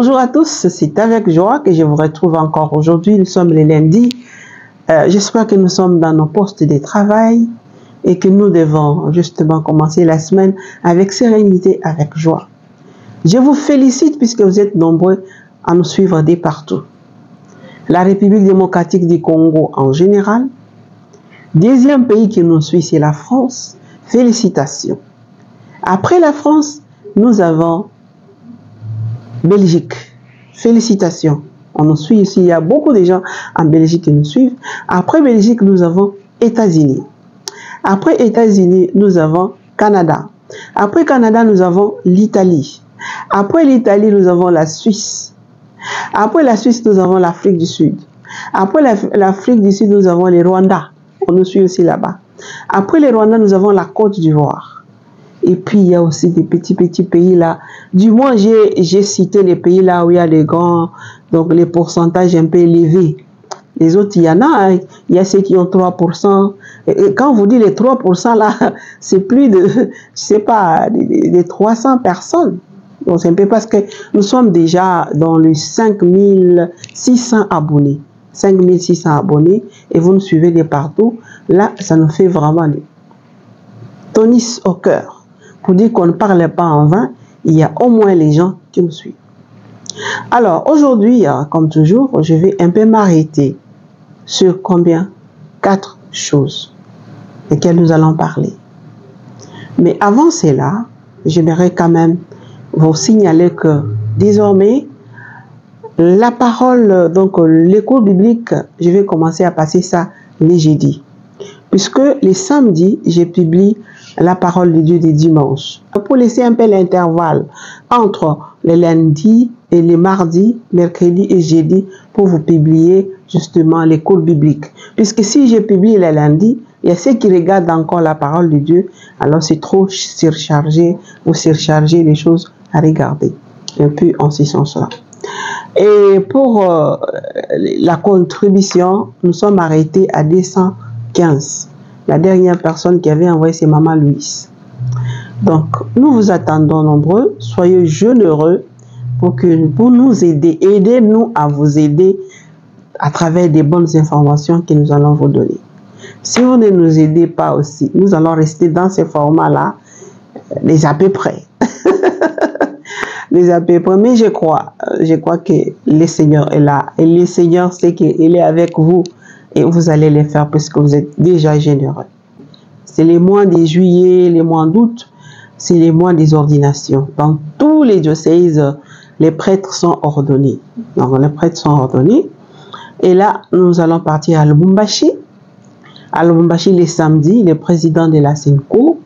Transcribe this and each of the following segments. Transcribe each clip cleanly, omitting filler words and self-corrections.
Bonjour à tous, c'est avec joie que je vous retrouve encore aujourd'hui. Nous sommes le lundi. J'espère que nous sommes dans nos postes de travail et que nous devons justement commencer la semaine avec sérénité, avec joie. Je vous félicite puisque vous êtes nombreux à nous suivre de partout. La République démocratique du Congo en général. Deuxième pays qui nous suit, c'est la France. Félicitations. Après la France, nous avons Belgique. Félicitations. On nous suit ici. Il y a beaucoup de gens en Belgique qui nous suivent. Après Belgique, nous avons États-Unis. Après États-Unis, nous avons Canada. Après Canada, nous avons l'Italie. Après l'Italie, nous avons la Suisse. Après la Suisse, nous avons l'Afrique du Sud. Après l'Afrique du Sud, nous avons les Rwanda. On nous suit aussi là-bas. Après les Rwandais, nous avons la Côte d'Ivoire. Et puis, il y a aussi des petits pays là. Du moins, j'ai cité les pays là où il y a les grands, donc les pourcentages un peu élevés. Les autres, il y en a. Hein. Il y a ceux qui ont 3%. Et quand vous dites les 3% là, c'est plus de, je sais pas, de 300 personnes. Donc, c'est un peu parce que nous sommes déjà dans les 5600 abonnés. 5600 abonnés. Et vous nous suivez de partout. Là, ça nous fait vraiment des tonus au cœur. Pour dire qu'on ne parle pas en vain, il y a au moins les gens qui me suivent. Alors, aujourd'hui, comme toujours, je vais un peu m'arrêter sur combien? 4 choses desquelles nous allons parler. Mais avant cela, j'aimerais quand même vous signaler que désormais, la parole, donc les cours bibliques, je vais commencer à passer ça les jeudis. Puisque les samedis, je publie la parole de Dieu des dimanches. Pour laisser un peu l'intervalle entre les lundis et les mardis, mercredis et jeudi pour vous publier justement les cours bibliques. Puisque si je publie les lundis, il y a ceux qui regardent encore la parole de Dieu, alors c'est trop surchargé ou surcharger les choses à regarder. Et puis en ce sens-là. Et pour la contribution, nous sommes arrêtés à 215. La dernière personne qui avait envoyé, c'est Maman Louise. Donc, nous vous attendons nombreux. Soyez généreux pour nous aider. Aidez-nous à vous aider à travers des bonnes informations que nous allons vous donner. Si vous ne nous aidez pas aussi, nous allons rester dans ce format-là, les à peu près. Les à peu près. Mais je crois que le Seigneur est là. Et le Seigneur sait qu'il est avec vous. Et vous allez les faire parce que vous êtes déjà généreux. C'est les mois de juillet, les mois d'août, c'est les mois des ordinations. Dans tous les diocèses, les prêtres sont ordonnés. Donc les prêtres sont ordonnés. Et là, nous allons partir à Lubumbashi. À Lubumbashi, les samedis, le président de la Senko,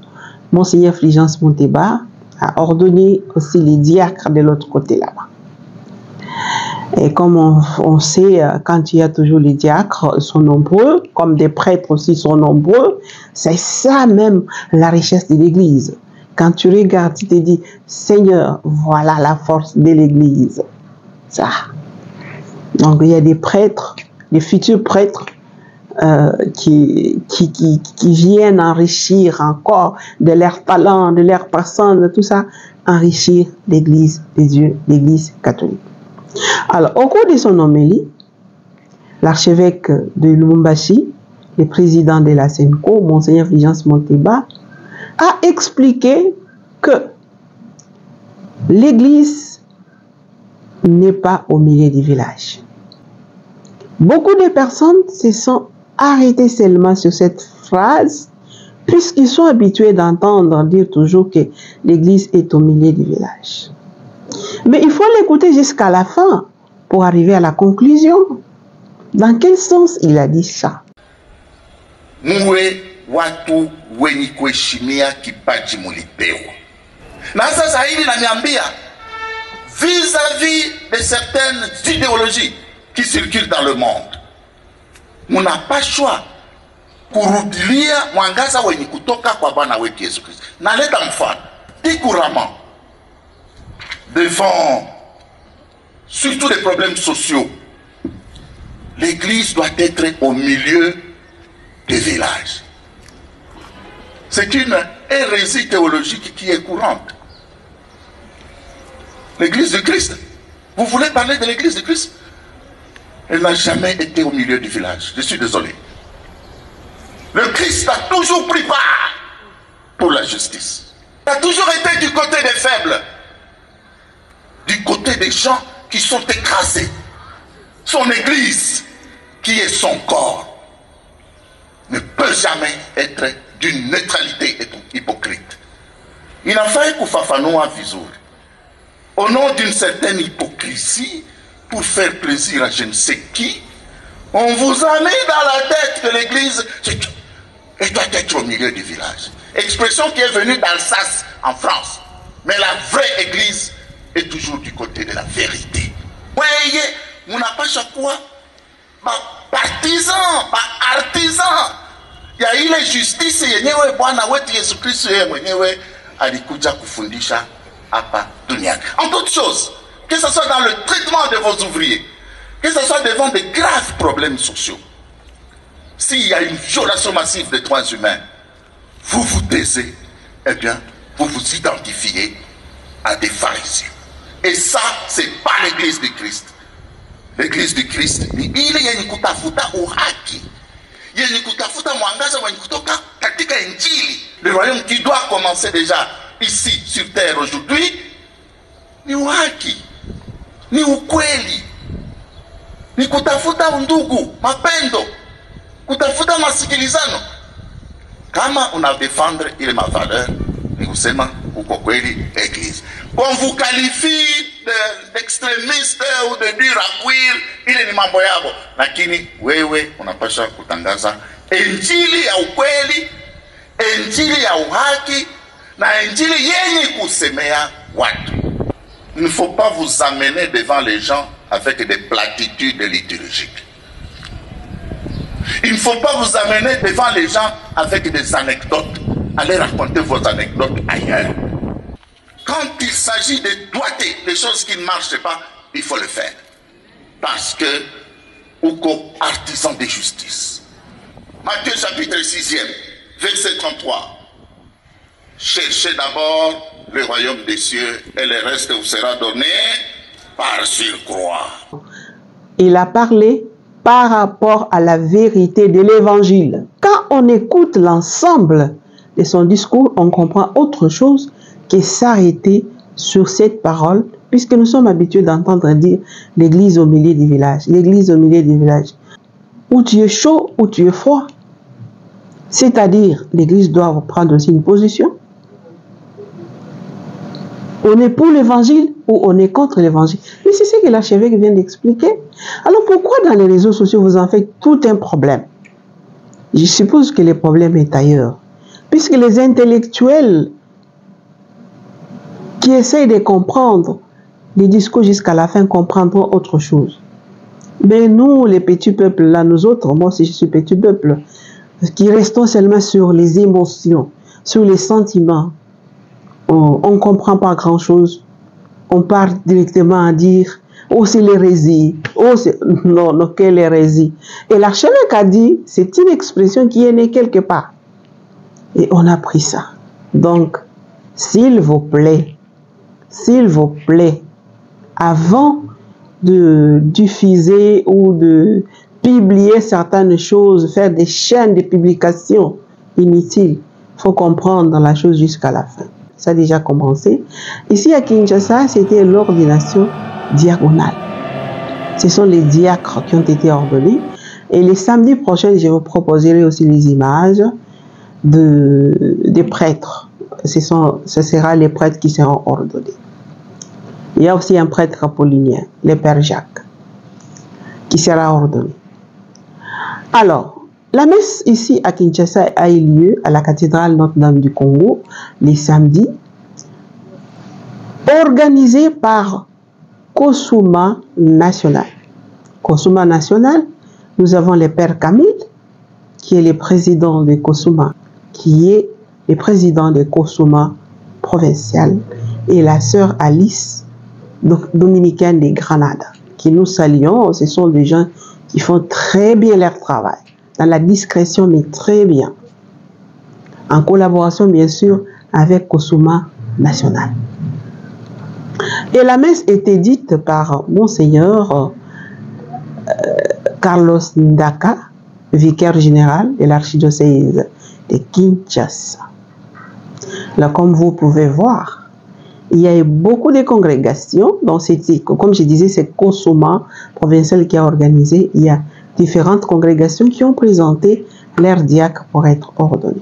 Monseigneur Fulgence Monteba, a ordonné aussi les diacres de l'autre côté là-bas. Et comme on sait, quand il y a toujours les diacres, ils sont nombreux, comme des prêtres aussi sont nombreux, c'est ça même la richesse de l'Église. Quand tu regardes, tu te dis, Seigneur, voilà la force de l'Église. Ça. Donc il y a des prêtres, des futurs prêtres qui viennent enrichir encore de leur talent, de leur personne, de tout ça, enrichir l'Église de Dieu, l'Église catholique. Alors, au cours de son homélie, l'archevêque de Lubumbashi, le président de la Senko, Monseigneur Fulgence Monteba, a expliqué que l'église n'est pas au milieu du village. Beaucoup de personnes se sont arrêtées seulement sur cette phrase, puisqu'ils sont habitués d'entendre dire toujours que l'église est au milieu du village. Mais il faut l'écouter jusqu'à la fin pour arriver à la conclusion. Dans quel sens il a dit ça? Muwe watu wenye kuheshimia kipaji mulipewa. Na sasa hili naniambia vis-à-vis de certaines idéologies qui circulent dans le monde. Muna pas choix kurudilia mwangaza wenye kutoka kwa Bwana wetu Yesu Kristo. Naleta mfano couramment devant surtout les problèmes sociaux. L'église doit être au milieu des villages. C'est une hérésie théologique qui est courante. L'église de Christ Vous voulez parler de l'église de Christ? Elle n'a jamais été au milieu du village. Je suis désolé. Le Christ a toujours pris part pour la justice. Il a toujours été du côté des faibles, du côté des gens qui sont écrasés. Son église, qui est son corps, ne peut jamais être d'une neutralité hypocrite. Il a fallu Koufafanou à Vizour, au nom d'une certaine hypocrisie, pour faire plaisir à je ne sais qui, on vous a mis dans la tête que l'église doit être au milieu du village. Expression qui est venue d'Alsace, en France. Mais la vraie église est toujours du côté de la vérité. Voyez, on n'a pas chaque fois partisan, artisan. Il y a eu la justice, il y a eu Bwana wetu Yesu Kristo mwenyewe alikuja kufundisha hapa duniani. En toutes choses, que ce soit dans le traitement de vos ouvriers, que ce soit devant de graves problèmes sociaux, s'il y a une violation massive des droits humains, vous vous taisez, eh bien, vous vous identifiez à des pharisiens. Et ça, c'est pas l'église du Christ. L'église du Christ, il y a une kutafuta uhaki. Il y a une kutafuta mwangaza wa kutoka katika injili. Le royaume qui doit commencer déjà ici sur terre aujourd'hui, ni uhaki, ni ukweli, ni kutafuta undugu, mapendo, kutafuta masikilizano. Kama on a défendre ile mavaleur, ni kusema uko kweli église. Qu'on vous qualifie d'extrémiste ou de dur à cuire, ile ni mambo yabo. Lakini wewe unapasha kutangaza injili ya ukweli, injili ya uhaki, na injili yenye kusemea watu. Il ne faut pas vous amener devant les gens avec des platitudes liturgiques. Il ne faut pas vous amener devant les gens avec des anecdotes. Allez raconter vos anecdotes ailleurs. Quand il s'agit de doigter les choses qui ne marchent pas, il faut le faire. Parce que, ou comme artisan de justice. Matthieu chapitre 6e, verset 33. Cherchez d'abord le royaume des cieux et le reste vous sera donné par surcroît. Il a parlé par rapport à la vérité de l'évangile. Quand on écoute l'ensemble de son discours, on comprend autre chose que s'arrêter sur cette parole, puisque nous sommes habitués d'entendre dire l'église au milieu du village, l'église au milieu du village. Ou tu es chaud, ou tu es froid. C'est-à-dire, l'église doit prendre aussi une position. On est pour l'évangile ou on est contre l'évangile. Mais c'est ce que l'archevêque vient d'expliquer. Alors pourquoi dans les réseaux sociaux vous en faites tout un problème? Je suppose que le problème est ailleurs. Puisque les intellectuels qui essayent de comprendre les discours jusqu'à la fin comprendront autre chose. Mais nous, les petits peuples, là, nous autres, moi aussi je suis petit peuple, qui restons seulement sur les émotions, sur les sentiments, on ne comprend pas grand-chose. On part directement à dire, oh c'est l'hérésie, oh c'est... Non, non, quelle hérésie. Et l'archevêque a dit, c'est une expression qui est née quelque part. Et on a pris ça. Donc, s'il vous plaît, avant de diffuser ou de publier certaines choses, faire des chaînes de publication inutiles, il faut comprendre la chose jusqu'à la fin. Ça a déjà commencé. Ici à Kinshasa, c'était l'ordination diaconale. Ce sont les diacres qui ont été ordonnés. Et les samedis prochains, je vous proposerai aussi les images des prêtres. Ce sera les prêtres qui seront ordonnés. Il y a aussi un prêtre apollinien, le Père Jacques, qui sera ordonné. Alors, la messe ici à Kinshasa a eu lieu à la cathédrale Notre-Dame du Congo les samedis, organisée par Kosuma National. Kosuma National, nous avons le Père Camille, qui est le président de Kosuma, qui est le président de Kosuma provincial, et la sœur Alice, dominicaine de Granada, qui nous saluons. Ce sont des gens qui font très bien leur travail, dans la discrétion, mais très bien. En collaboration, bien sûr, avec Kosuma National. Et la messe était dite par Monseigneur Carlos Ndaka, vicaire général de l'archidiocèse de Kinshasa. Là, comme vous pouvez voir, il y a eu beaucoup de congrégations dans cette, comme je disais, c'est Kosoma provincial qui a organisé. Il y a différentes congrégations qui ont présenté leur diacre pour être ordonné.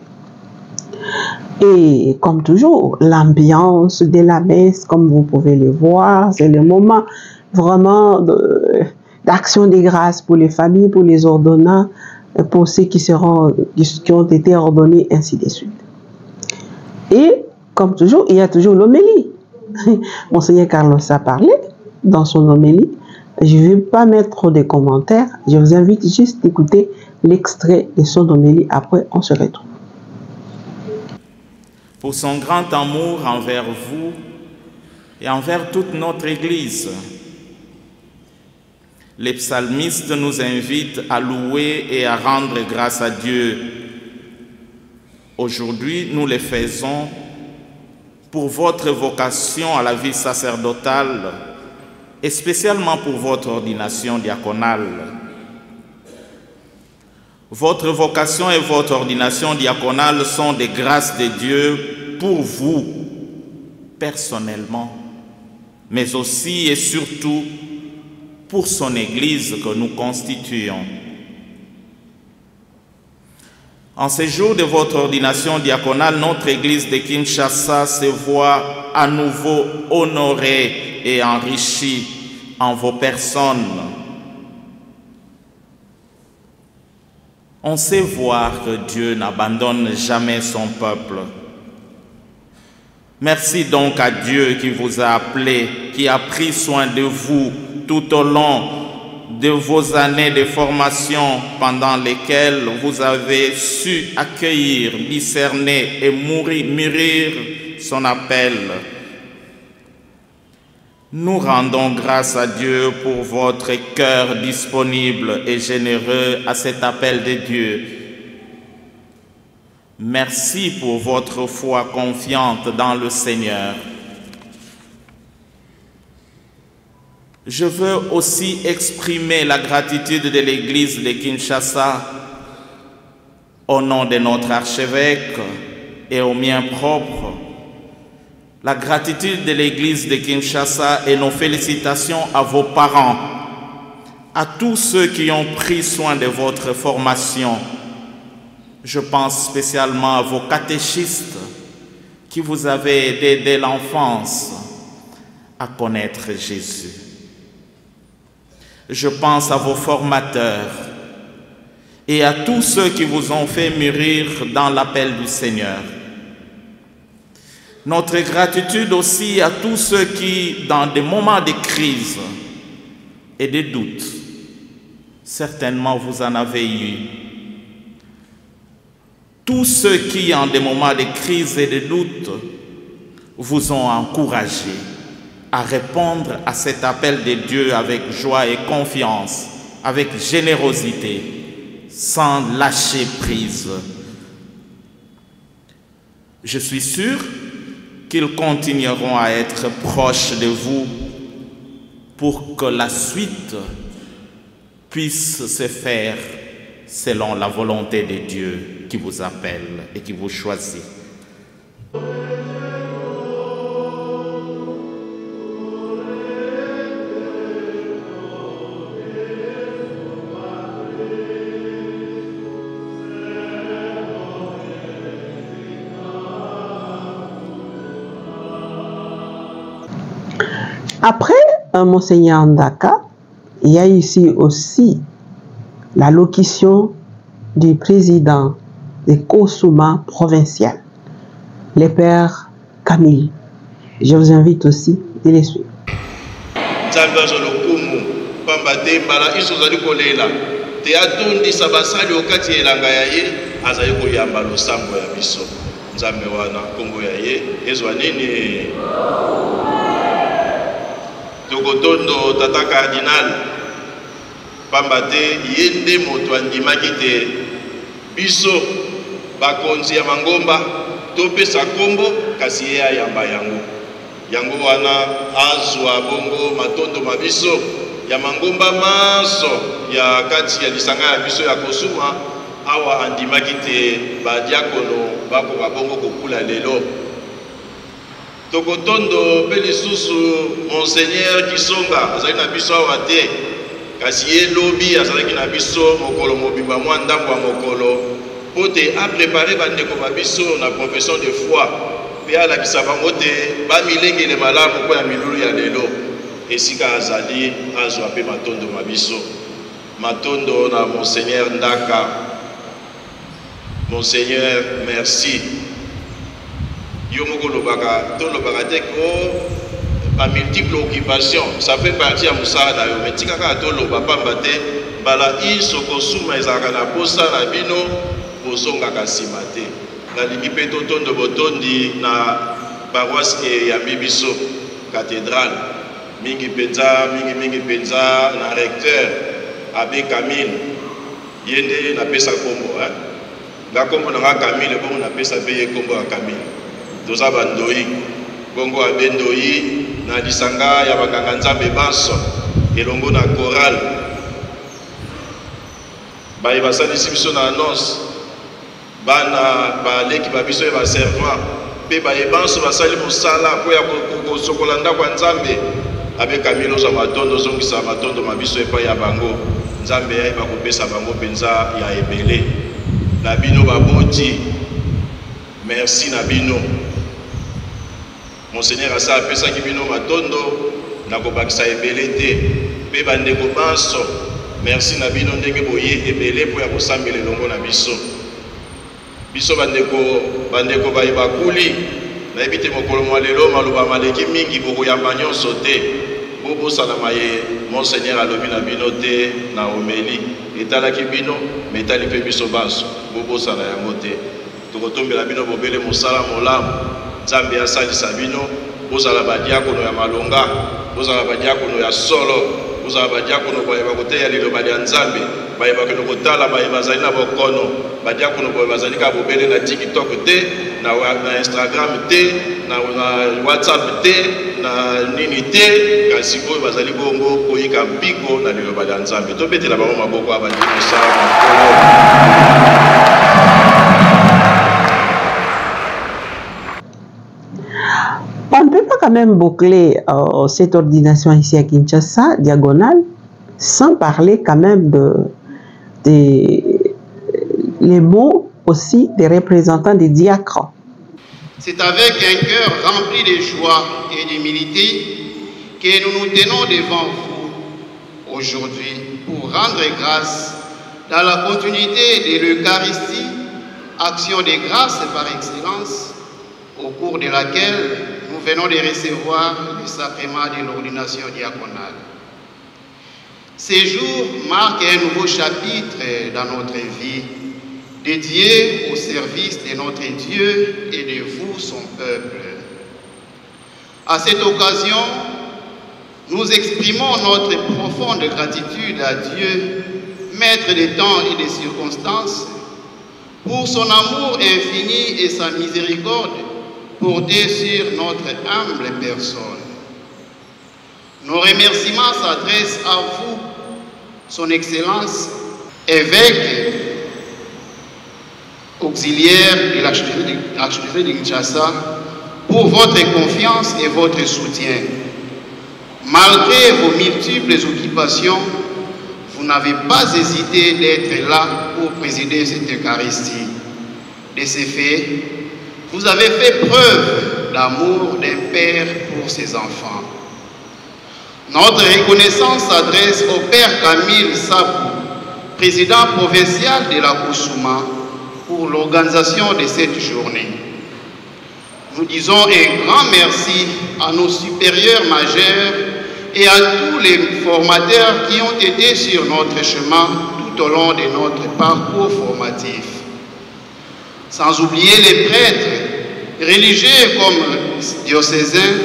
Et comme toujours, l'ambiance de la messe, comme vous pouvez le voir, c'est le moment vraiment d'action de grâce pour les familles, pour les ordonnants, pour ceux qui ont été ordonnés, ainsi de suite. Et comme toujours, il y a toujours l'homélie. Monseigneur Carlos a parlé dans son homélie. Je ne vais pas mettre trop de commentaires. Je vous invite juste à écouter l'extrait de son homélie. Après, on se retrouve. Pour son grand amour envers vous et envers toute notre Église, les psalmistes nous invitent à louer et à rendre grâce à Dieu. Aujourd'hui, nous les faisons pour votre vocation à la vie sacerdotale et spécialement pour votre ordination diaconale. Votre vocation et votre ordination diaconale sont des grâces de Dieu pour vous, personnellement, mais aussi et surtout pour son Église que nous constituons. En ces jours de votre ordination diaconale, notre Église de Kinshasa se voit à nouveau honorée et enrichie en vos personnes. On sait voir que Dieu n'abandonne jamais son peuple. Merci donc à Dieu qui vous a appelé, qui a pris soin de vous tout au long de vos années de formation pendant lesquelles vous avez su accueillir, discerner et mûrir son appel. Nous rendons grâce à Dieu pour votre cœur disponible et généreux à cet appel de Dieu. Merci pour votre foi confiante dans le Seigneur. Je veux aussi exprimer la gratitude de l'Église de Kinshasa au nom de notre archevêque et au mien propre. La gratitude de l'Église de Kinshasa et nos félicitations à vos parents, à tous ceux qui ont pris soin de votre formation. Je pense spécialement à vos catéchistes qui vous avez aidé dès l'enfance à connaître Jésus. Je pense à vos formateurs et à tous ceux qui vous ont fait mûrir dans l'appel du Seigneur. Notre gratitude aussi à tous ceux qui, dans des moments de crise et de doute, certainement vous en avez eu. Tous ceux qui, en des moments de crise et de doute, vous ont encouragé à répondre à cet appel de Dieu avec joie et confiance, avec générosité, sans lâcher prise. Je suis sûr qu'ils continueront à être proches de vous pour que la suite puisse se faire selon la volonté de Dieu qui vous appelle et qui vous choisit. Après Monseigneur Ndaka, il y a ici aussi la locution du président de Kosoma provincial, le père Camille. Je vous invite aussi à les suivre. Tokotondo tata cardinal pambate yende moto andimaki te biso bakonzi ya mangomba topesa kombo kasi ye ayamba yango yango wana azwa bongo matondo mabiso ya mangomba maso ya kati ya lisanga ya biso ya kosuma awa andimaki te badiakono bakoka bongo kokula lelo tokotondo mpe lisusu monseigneur Kisonga azali na biso awa te kasi ye lobi azalaki na biso mokolo mobimba mwa ndambo ya mokolo po te aprepare bandeko babiso na profession de foi mpe alakisa bango te bamilengele malamu mpo ya milulu ya lelo esika azali azwa mpe matondo mabiso matondo na monseigneur Ndaka. Monseigneur merci yo moko lobaka te ko ba multiple occupations ça fait partie ya musala na yo mais tika kaka toloba pamba te bala iso kosuma ezalaka na posa na bino bozongaka nsima te nalingi mpe totondo botondi na paroisse ya biso cathédrale mingi mpenza na recteur abbé Camille ye nde napesa kombo nga kombo na nga Camille bongo napesa mpe ye kombo ya Camille toza bandoi bongo abe ndoi na lisanga ya bakanga nzambe banso elongo na chorale baye basalisi biso na annonce bana baleki babiso ya baservant mpe baye banso basali mosala mpo ya kosokola ndako ya nzambe abe Camille ozwa matondo ozongisa matondo mabiso epai ya bango nzambe yayeba kopesa bango mpenza ya ebele na bino baboti merci na bino monseigneur asa apesaki bino matondo na kobakisa ebele te mpe bandeko banso merci na bino ndenge boye ebele mpo ya kosambela elongo na biso bandeko baye bakuli nayebi te mokolo mwa lelo maloba maleki mingi bokoyamba nyonso te bobosanama ye monseigneur alobi na bino te na homeli etalaki bino me etali mpe biso banso bobosana yango te tokotombela bino bobele mosala molamu nzambe asalisa bino bozala badiakono ya malonga bozala badiakono ya solo bozala badiakono bayeba koteya liloba lya nzambe bayeba keno kotala bayeba bazali na bokono badiakono boye bazali kaka bobele na TikTok te na Instagram te na WhatsApp te na nini te kasi oyo bazali bongo koyika mpiko na liloba lya nzambe tobetela bango maboko abandi mosala makolo. On ne peut pas quand même boucler cette ordination ici à Kinshasa, diagonale, sans parler quand même les mots aussi des représentants des diacres. C'est avec un cœur rempli de joie et d'humilité que nous nous tenons devant vous aujourd'hui pour rendre grâce dans la continuité de l'Eucharistie, action de grâce par excellence, au cours de laquelle nous venons de recevoir le sacrement de l'ordination diaconale. Ces jours marquent un nouveau chapitre dans notre vie, dédié au service de notre Dieu et de vous, son peuple. À cette occasion, nous exprimons notre profonde gratitude à Dieu, maître des temps et des circonstances, pour son amour infini et sa miséricorde portée sur notre humble personne. Nos remerciements s'adressent à vous, son Excellence, évêque auxiliaire de l'archevêché de Kinshasa, pour votre confiance et votre soutien. Malgré vos multiples occupations, vous n'avez pas hésité d'être là pour présider cette Eucharistie. De ces faits, vous avez fait preuve d'amour d'un père pour ses enfants. Notre reconnaissance s'adresse au père Camille Sabou, président provincial de la Koussouma, pour l'organisation de cette journée. Nous disons un grand merci à nos supérieurs majeurs et à tous les formateurs qui ont été sur notre chemin tout au long de notre parcours formatif. Sans oublier les prêtres, religieux comme diocésains,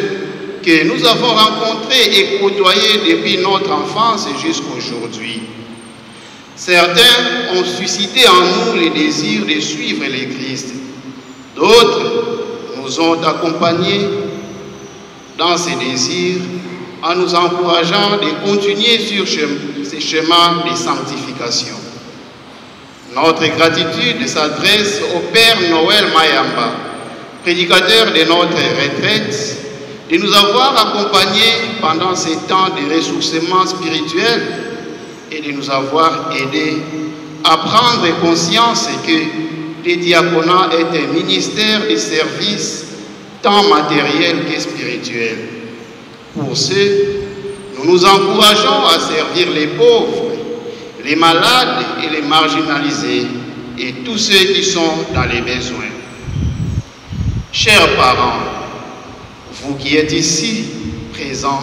que nous avons rencontrés et côtoyés depuis notre enfance jusqu'aujourd'hui. Certains ont suscité en nous le désir de suivre le Christ. D'autres nous ont accompagnés dans ses désirs en nous encourageant de continuer sur ces chemins de sanctification. Notre gratitude s'adresse au Père Noël Mayamba, prédicateur de notre retraite, de nous avoir accompagnés pendant ces temps de ressourcement spirituel et de nous avoir aidés à prendre conscience que le diaconat est un ministère de service tant matériel que spirituel. Pour ce, nous nous encourageons à servir les pauvres, les malades et les marginalisés et tous ceux qui sont dans les besoins. Chers parents, vous qui êtes ici présents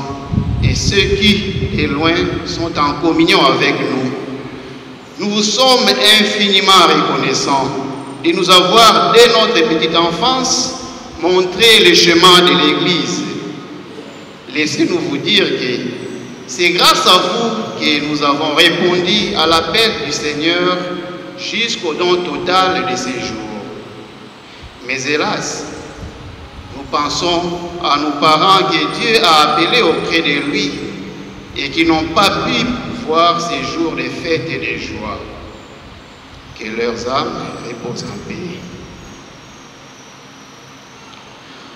et ceux qui, de loin, sont en communion avec nous, nous vous sommes infiniment reconnaissants de nous avoir, dès notre petite enfance, montré le chemin de l'Église. Laissez-nous vous dire que c'est grâce à vous que nous avons répondu à l'appel du Seigneur jusqu'au don total de ces jours. Mais hélas, nous pensons à nos parents que Dieu a appelés auprès de lui et qui n'ont pas pu voir ces jours de fête et de joie. Que leurs âmes reposent en paix.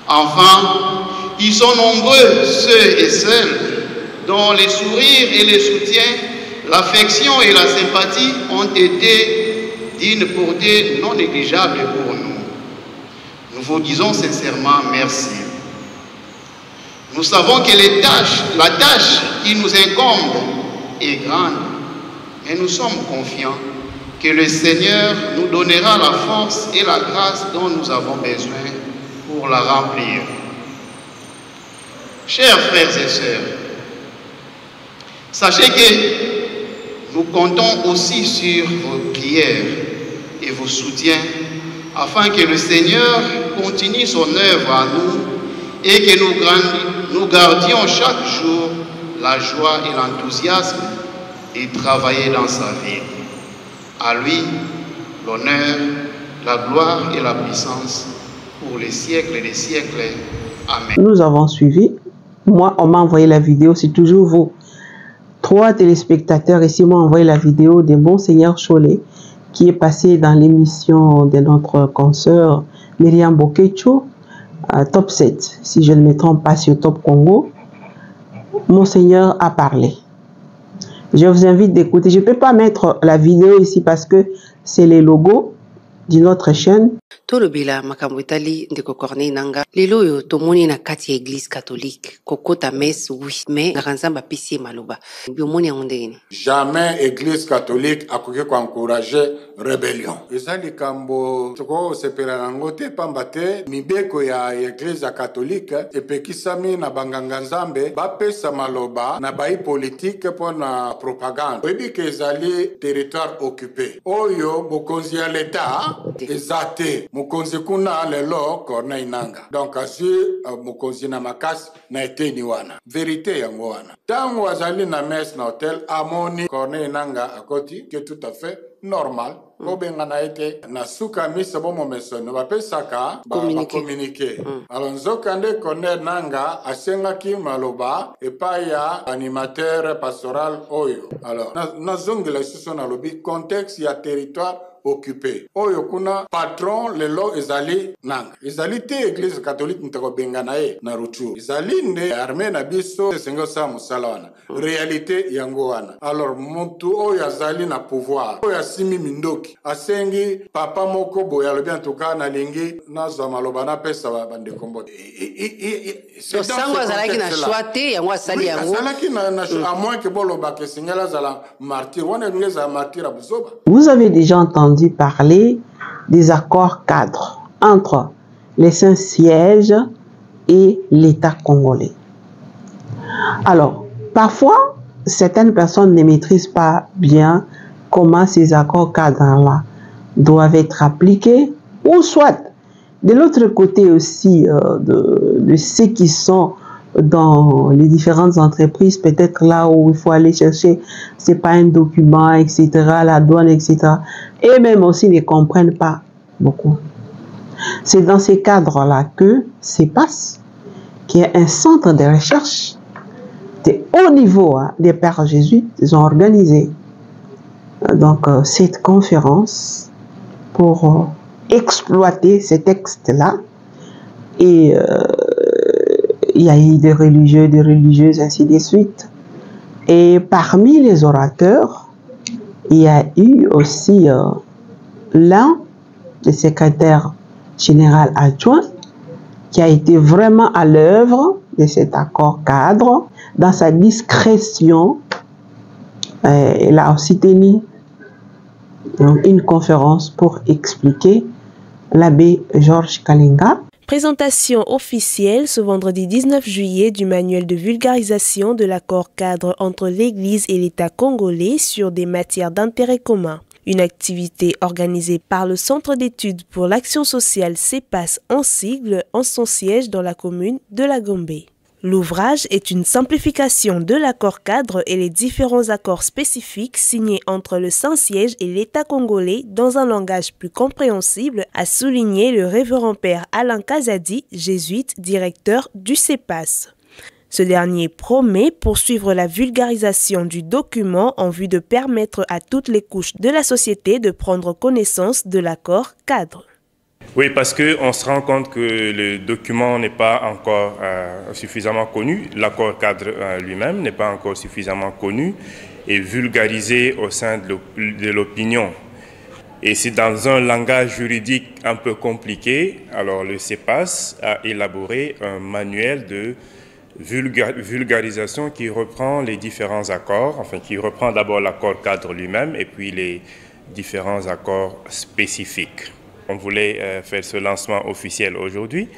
Enfin, ils sont nombreux, ceux et celles dont les sourires et les soutiens, l'affection et la sympathie ont été d'une portée non négligeable pour nous. Nous vous disons sincèrement merci. Nous savons que la tâche qui nous incombe est grande, mais nous sommes confiants que le Seigneur nous donnera la force et la grâce dont nous avons besoin pour la remplir. Chers frères et sœurs, sachez que nous comptons aussi sur vos prières et vos soutiens afin que le Seigneur continue son œuvre à nous et que nous gardions chaque jour la joie et l'enthousiasme de travailler dans sa vie. À lui, l'honneur, la gloire et la puissance pour les siècles et les siècles. Amen. Nous avons suivi. Moi, on m'a envoyé la vidéo. C'est toujours vous. 3 téléspectateurs ici m'ont envoyé la vidéo de Monseigneur Cholet qui est passé dans l'émission de notre consoeur Myriam Bokecho, Top 7. Si je ne me trompe pas, sur Top Congo. Monseigneur a parlé. Je vous invite d'écouter. Je ne peux pas mettre la vidéo ici parce que c'est les logos d'une autre chaîne. Tolobela makambo etali ndeko Corneille nanga lelo yo tomoni na kati ya église catholique kokota messe oui mais nzamba pisi maloba biomoni yango ndeni jamais église catholique akoki ko encourager rébellion ezali kambo toko sepela nango te pamba te mibeko ya église catholique epekisami na banganga nzambe bapesa maloba na bai politique pona propagande oyebi ke ezali territoire occupé oyo bokonzi ya l'État ezate mukonzi kuna lelo Corneille nanga donc asi mukonzi na makasi na eteni wana vérité yango wana tango azali na messe na hôtel amoni Corneille nanga akoti que tout à fait normal obenga na ete na suka misa bomo mesone bapesaka communiquer alors nzokande Corneille nanga asengaki maloba epai ya animateur pastoral oyo alors na zongela suso na lobi contexte ya territoire occupé oyo kuna patron lelo ezali nanga ezali te église catholique ntako benga na ye na Rutshuru ezali nde armée na biso sengo sa musala wana réalité yango wana alors muntu oyo azali na pouvoir oyo asimi mindoki asengi papa moko boya lobi en tout cas na lingi nazwa maloba na pesa bande kombo sango azalaki na choix te yango asali yango azalaki na choix à moins que boloba ke singela zala martyr wana ngeza martyr abuzoba. Vous avez déjà entendu parler des accords cadres entre les Saint-Sièges et l'État congolais. Alors, parfois, certaines personnes ne maîtrisent pas bien comment ces accords cadres-là doivent être appliqués, ou soit, de l'autre côté aussi, de ceux qui sont dans les différentes entreprises, peut-être là où il faut aller chercher, c'est pas un document, etc., la douane, etc. Et même aussi ne comprennent pas beaucoup. C'est dans ces cadres-là que se passe qui est un centre de recherche de haut niveau des pères jésuites. Ils ont organisé donc cette conférence pour exploiter ces textes-là. Et il y a eu des religieux, des religieuses, ainsi de suite. Et parmi les orateurs, il y a eu aussi l'un des secrétaires général adjoint qui a été vraiment à l'œuvre de cet accord cadre. Dans sa discrétion, il a aussi tenu une conférence pour expliquer l'abbé Georges Kalinga. Présentation officielle ce vendredi 19 juillet du manuel de vulgarisation de l'accord cadre entre l'Église et l'État congolais sur des matières d'intérêt commun. Une activité organisée par le Centre d'études pour l'action sociale CEPAS en sigle en son siège dans la commune de la Gombe. L'ouvrage est une simplification de l'accord cadre et les différents accords spécifiques signés entre le Saint-Siège et l'État congolais dans un langage plus compréhensible, a souligné le révérend père Alain Kazadi, jésuite, directeur du CEPAS. Ce dernier promet poursuivre la vulgarisation du document en vue de permettre à toutes les couches de la société de prendre connaissance de l'accord cadre. Oui, parce qu'on se rend compte que le document n'est pas encore suffisamment connu, l'accord cadre lui-même n'est pas encore suffisamment connu et vulgarisé au sein de l'opinion. Et c'est dans un langage juridique un peu compliqué, alors le CEPAS a élaboré un manuel de vulgarisation qui reprend les différents accords, enfin qui reprend d'abord l'accord cadre lui-même et puis les différents accords spécifiques. On voulait faire ce lancement officiel aujourd'hui.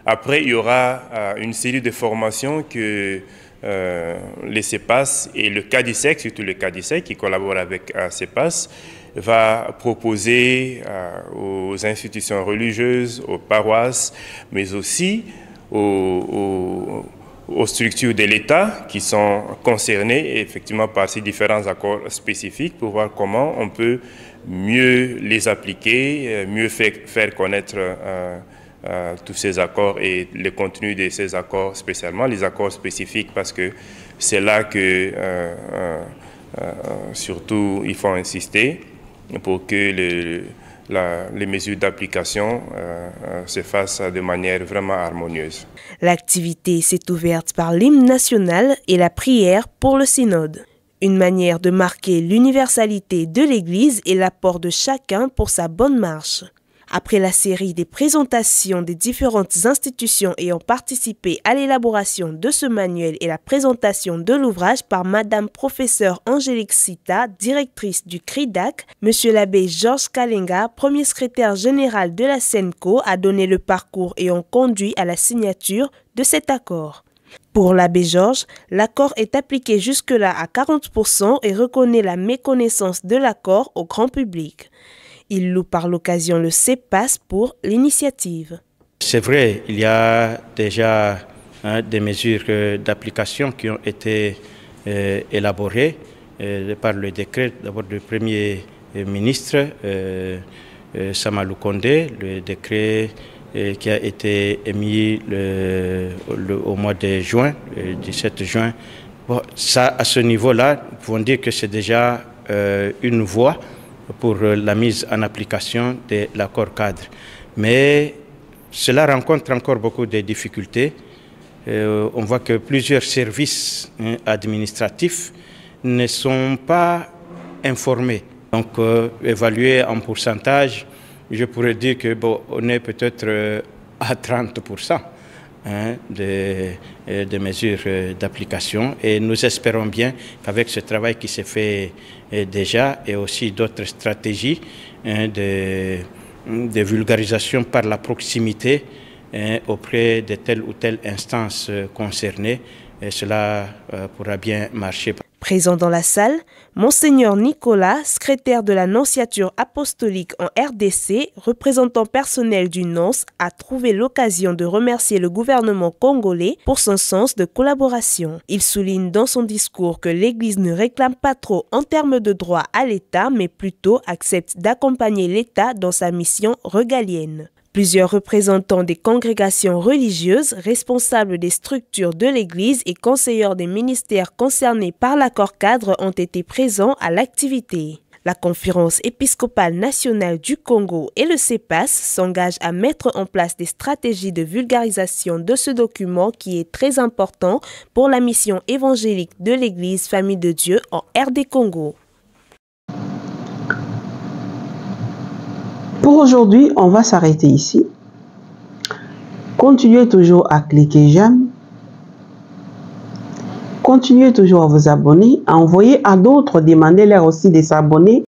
Après, il y aura une série de formations que les CEPAS et le CADISEC, surtout le CADISEC qui collabore avec CEPAS, va proposer aux institutions religieuses, aux paroisses, mais aussi aux structures de l'État qui sont concernées effectivement par ces différents accords spécifiques pour voir comment on peut mieux les appliquer, mieux faire connaître tous ces accords et le contenu de ces accords, spécialement les accords spécifiques, parce que c'est là que surtout il faut insister pour que les mesures d'application se fassent de manière vraiment harmonieuse. L'activité s'est ouverte par l'hymne national et la prière pour le synode. Une manière de marquer l'universalité de l'Église et l'apport de chacun pour sa bonne marche. Après la série des présentations des différentes institutions ayant participé à l'élaboration de ce manuel et la présentation de l'ouvrage par Madame Professeure Angélique Sita, directrice du CRIDAC, Monsieur l'abbé Georges Kalinga, premier secrétaire général de la SENCO, a donné le parcours ayant conduit à la signature de cet accord. Pour l'abbé Georges, l'accord est appliqué jusque-là à 40% et reconnaît la méconnaissance de l'accord au grand public. Il loue par l'occasion le CEPAS pour l'initiative. C'est vrai, il y a déjà des mesures d'application qui ont été élaborées par le décret d'abord du Premier ministre Samalou Kondé, le décret qui a été émis au mois de juin, le 17 juin. Bon, ça, à ce niveau-là, nous pouvons dire que c'est déjà une voie pour la mise en application de l'accord cadre. Mais cela rencontre encore beaucoup de difficultés. On voit que plusieurs services administratifs ne sont pas informés. Donc, évalué en pourcentage, je pourrais dire que bon, on est peut-être à 30% de mesures d'application. Et nous espérons bien qu'avec ce travail qui s'est fait déjà et aussi d'autres stratégies de vulgarisation par la proximité auprès de telle ou telle instance concernée, cela pourra bien marcher. Présent dans la salle, Monseigneur Nicolas, secrétaire de la Nonciature apostolique en RDC, représentant personnel du NONS, a trouvé l'occasion de remercier le gouvernement congolais pour son sens de collaboration. Il souligne dans son discours que l'Église ne réclame pas trop en termes de droit à l'État, mais plutôt accepte d'accompagner l'État dans sa mission régalienne. Plusieurs représentants des congrégations religieuses, responsables des structures de l'Église et conseillers des ministères concernés par l'accord-cadre ont été présents à l'activité. La Conférence épiscopale nationale du Congo et le CEPAS s'engagent à mettre en place des stratégies de vulgarisation de ce document qui est très important pour la mission évangélique de l'Église Famille de Dieu en RD Congo. Pour aujourd'hui, on va s'arrêter ici. Continuez toujours à cliquer j'aime. Continuez toujours à vous abonner, à envoyer à d'autres, demandez-leur aussi de s'abonner.